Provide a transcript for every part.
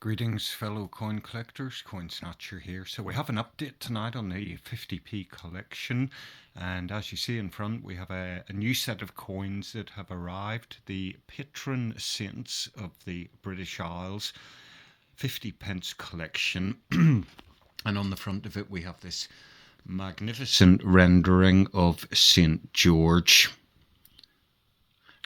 Greetings, fellow coin collectors. Coin Snatcher here. So we have an update tonight on the 50p collection, and as you see in front, we have a new set of coins that have arrived. The Patron Saints of the British Isles 50 pence collection, and on the front of it we have this magnificent rendering of St. George.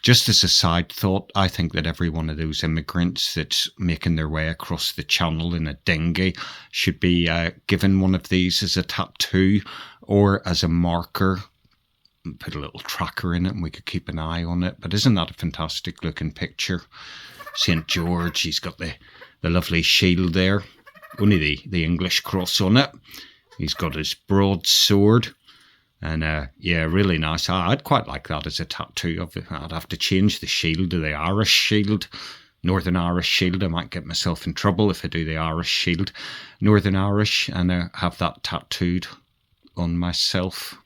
Just as a side thought, I think that every one of those immigrants that's making their way across the channel in a dinghy should be given one of these as a tattoo or as a marker. Put a little tracker in it and we could keep an eye on it. But isn't that a fantastic looking picture? St. George, he's got the lovely shield there. Only the English cross on it. He's got his broadsword. And yeah, really nice. I'd quite like that as a tattoo. I'd have to change the shield to the Irish shield. Northern Irish shield. I might get myself in trouble if I do the Irish shield. Northern Irish, and have that tattooed on myself.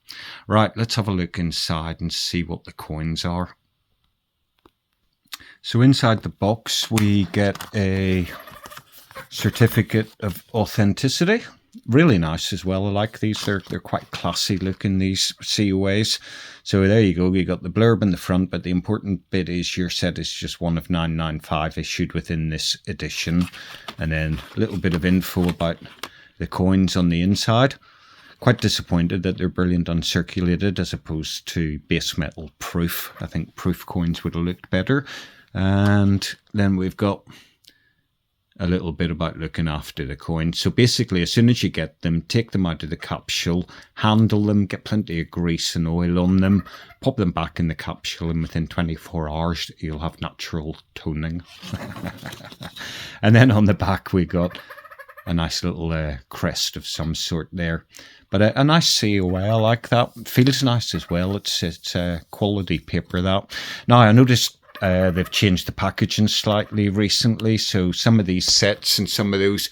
Right, let's have a look inside and see what the coins are. So inside the box we get a certificate of authenticity. Really nice as well. I like these. They're quite classy looking, these COAs. So there you go. You got the blurb in the front, but the important bit is your set is just one of 995 issued within this edition. And then a little bit of info about the coins on the inside. Quite disappointed that they're brilliant uncirculated as opposed to base metal proof. I think proof coins would have looked better. And then we've got a little bit about looking after the coins. So basically, as soon as you get them, take them out of the capsule, handle them, get plenty of grease and oil on them, pop them back in the capsule, and within 24 hours, you'll have natural toning. And then on the back, we got a nice little crest of some sort there. But a nice COA, I like that. It feels nice as well. It's quality paper, that. Now, I noticed they've changed the packaging slightly recently, so some of these sets and some of those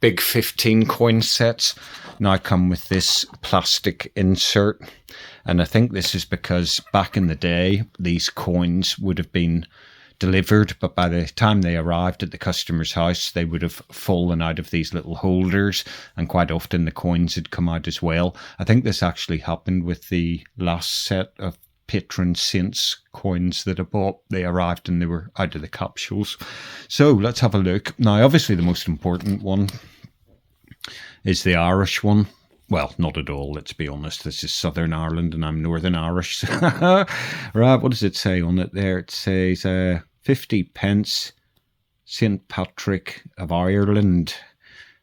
big 15 coin sets now come with this plastic insert. And I think this is because back in the day, these coins would have been delivered, but by the time they arrived at the customer's house, they would have fallen out of these little holders, and quite often the coins had come out as well. I think this actually happened with the last set of Patron Saints coins that I bought. They arrived and they were out of the capsules. So let's have a look. Now, obviously the most important one is the Irish one. Well, not at all, let's be honest. This is Southern Ireland and I'm Northern Irish. Right, what does it say on it there? It says 50 pence St. Patrick of Ireland.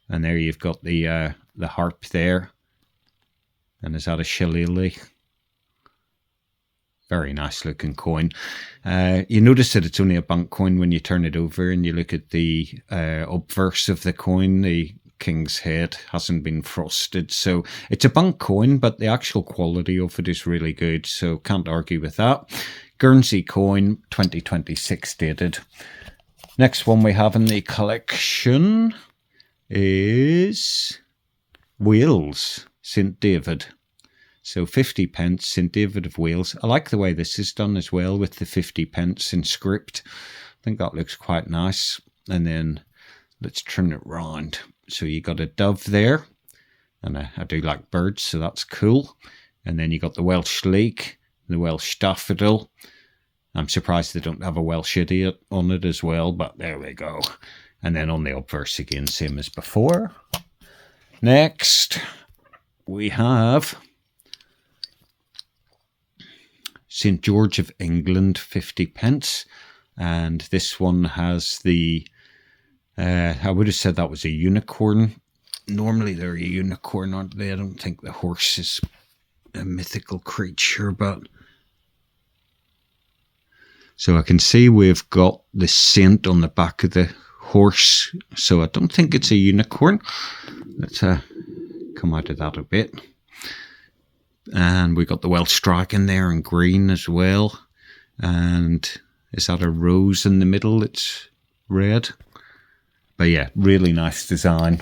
And there you've got the harp there. And is that a shillelagh? Very nice looking coin. You notice that it's only a bank coin when you turn it over and you look at the obverse of the coin. The king's head hasn't been frosted. So it's a bank coin, but the actual quality of it is really good. So can't argue with that. Guernsey coin, 2026 dated. Next one we have in the collection is Wales, St. David. So 50 pence, St. David of Wales. I like the way this is done as well with the 50 pence in script. I think that looks quite nice. And then let's turn it round. So you got a dove there. And I do like birds, so that's cool. And then you got the Welsh leek, the Welsh daffodil. I'm surprised they don't have a Welsh idiot on it as well, but there we go. And then on the obverse again, same as before. Next, we have St. George of England, 50 pence. And this one has the, I would have said that was a unicorn. Normally they're a unicorn, aren't they? I don't think the horse is a mythical creature, but. So I can see we've got the saint on the back of the horse. So I don't think it's a unicorn. Let's come out of that a bit. And we got the Welsh dragon there in green as well. And is that a rose in the middle? It's red. But yeah, really nice design.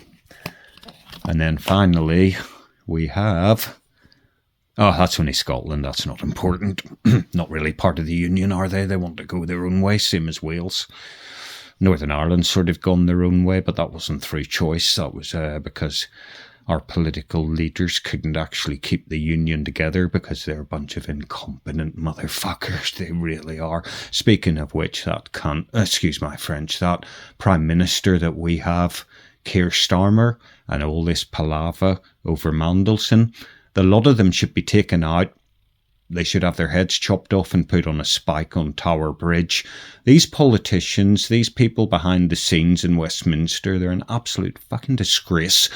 And then finally, we have... Oh, that's only Scotland. That's not important. Not really part of the Union, are they? They want to go their own way, same as Wales. Northern Ireland sort of gone their own way, but that wasn't through choice. That was because our political leaders couldn't actually keep the union together because they're a bunch of incompetent motherfuckers. They really are. Speaking of which, that cunt, excuse my French, that Prime Minister that we have, Keir Starmer, and all this palaver over Mandelson, a lot of them should be taken out. They should have their heads chopped off and put on a spike on Tower Bridge. These politicians, these people behind the scenes in Westminster, they're an absolute fucking disgrace.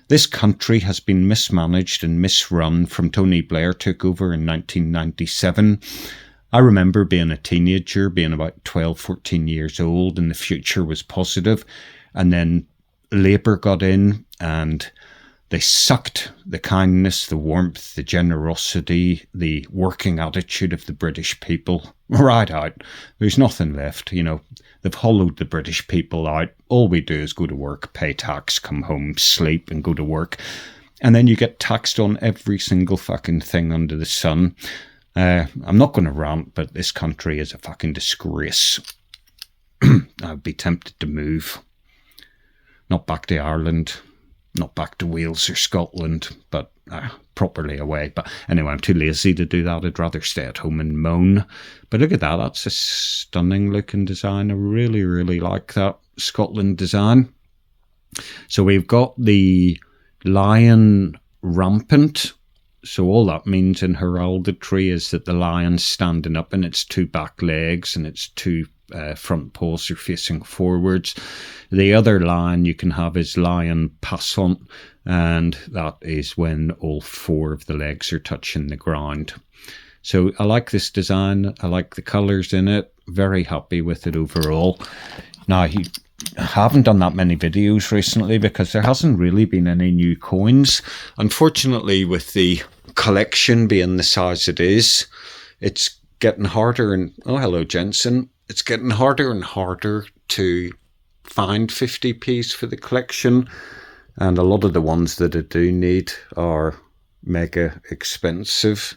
This country has been mismanaged and misrun from Tony Blair took over in 1997. I remember being a teenager, being about 12, 14 years old, and the future was positive. And then Labour got in and they sucked the kindness, the warmth, the generosity, the working attitude of the British people right out. There's nothing left, you know. They've hollowed the British people out. All we do is go to work, pay tax, come home, sleep and go to work. And then you get taxed on every single fucking thing under the sun. I'm not going to rant, but this country is a fucking disgrace. I'd be tempted to move. Not back to Ireland. Not back to Wales or Scotland, but properly away. But anyway, I'm too lazy to do that. I'd rather stay at home and moan. But look at that. That's a stunning looking design. I really, really like that Scotland design. So we've got the lion rampant. So all that means in heraldry is that the lion's standing up and its two back legs and its two front paws are facing forwards. The other lion you can have is lion passant, and that is when all four of the legs are touching the ground. So I like this design. I like the colours in it. Very happy with it overall. Now, I haven't done that many videos recently because there hasn't really been any new coins. Unfortunately, with the collection being the size it is, it's getting harder and... Oh, hello, Jensen. It's getting harder and harder to find 50p's for the collection, and a lot of the ones that I do need are mega expensive.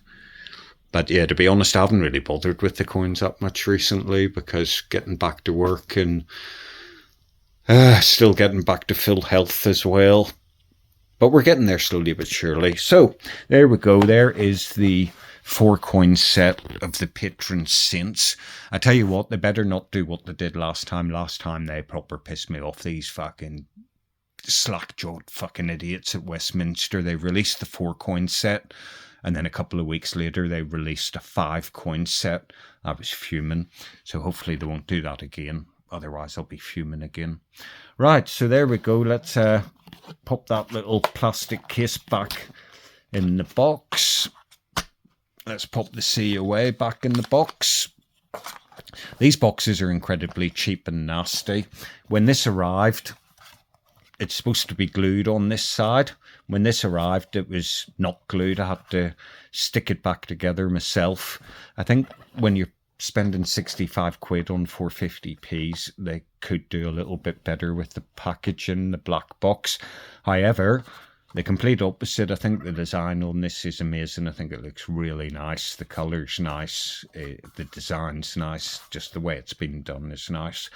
But yeah, to be honest, I haven't really bothered with the coins that much recently because getting back to work and still getting back to full health as well. But we're getting there slowly but surely. So there we go. There is the 4-coin set of the Patron Saints. I tell you what, they better not do what they did last time. Last time they proper pissed me off. These fucking slack-jawed fucking idiots at Westminster. They released the 4-coin set, and then a couple of weeks later they released a 5-coin set. I was fuming. So hopefully they won't do that again. Otherwise I'll be fuming again. Right, so there we go. Let's pop that little plastic case back in the box. Let's pop the COA back in the box. These boxes are incredibly cheap and nasty. When this arrived, it's supposed to be glued on this side. When this arrived, it was not glued. I had to stick it back together myself. I think when you're spending 65 quid on 450p's, they could do a little bit better with the packaging, the black box. However, the complete opposite. I think the design on this is amazing. I think it looks really nice. The colour's nice. The design's nice. Just the way it's been done is nice.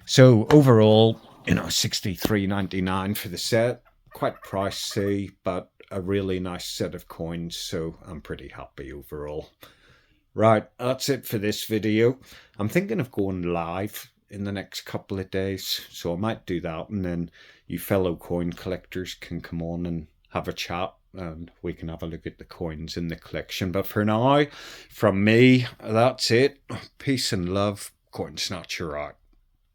So overall, you know, $63.99 for the set. Quite pricey, but a really nice set of coins. So I'm pretty happy overall. Right, that's it for this video. I'm thinking of going live in the next couple of days, so I might do that, and then you fellow coin collectors can come on and have a chat and we can have a look at the coins in the collection. But for now, from me, that's it. Peace and love. Coin Snatcher out.